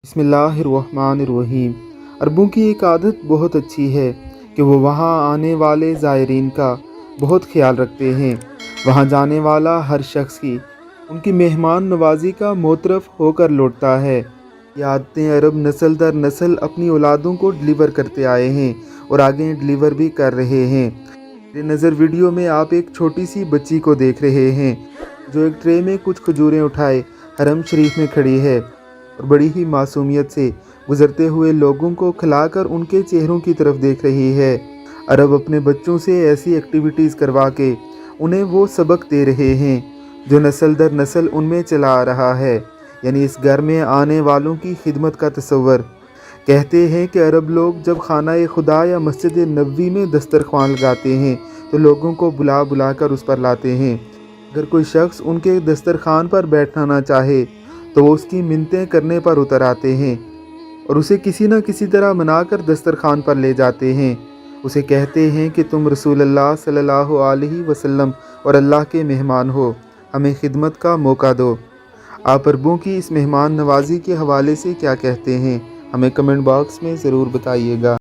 बिस्मिल्लाहिर्रहमानिर्रहीम। अरबों की एक आदत बहुत अच्छी है कि वो वहाँ आने वाले ज़ायरीन का बहुत ख्याल रखते हैं। वहाँ जाने वाला हर शख्स की उनकी मेहमान नवाजी का मोतरफ होकर लौटता है। ये आदतें अरब नस्ल दर नस्ल अपनी औलादों को डिलीवर करते आए हैं और आगे डिलीवर भी कर रहे हैं। मेरे नज़र वीडियो में आप एक छोटी सी बच्ची को देख रहे हैं जो एक ट्रे में कुछ खजूरें उठाए हरम शरीफ में खड़ी है और बड़ी ही मासूमियत से गुजरते हुए लोगों को खिलाकर उनके चेहरों की तरफ देख रही है। अरब अपने बच्चों से ऐसी एक्टिविटीज़ करवा के उन्हें वो सबक दे रहे हैं जो नस्ल दर नस्ल उनमें चला आ रहा है, यानी इस घर में आने वालों की खिदमत का तस्वर। कहते हैं कि अरब लोग जब खाना खुदा या मस्जिद नबवी में दस्तरख्वान लगाते हैं तो लोगों को बुला बुला कर उस पर लाते हैं। अगर कोई शख्स उनके दस्तरखान पर बैठना ना चाहे तो वो उसकी मिन्नतें करने पर उतर आते हैं और उसे किसी न किसी तरह मनाकर दस्तरखान पर ले जाते हैं। उसे कहते हैं कि तुम रसूलुल्लाह सल्लल्लाहु अलैहि वसल्लम और अल्लाह के मेहमान हो, हमें खिदमत का मौका दो। आप अरबों की इस मेहमान नवाजी के हवाले से क्या कहते हैं, हमें कमेंट बॉक्स में ज़रूर बताइएगा।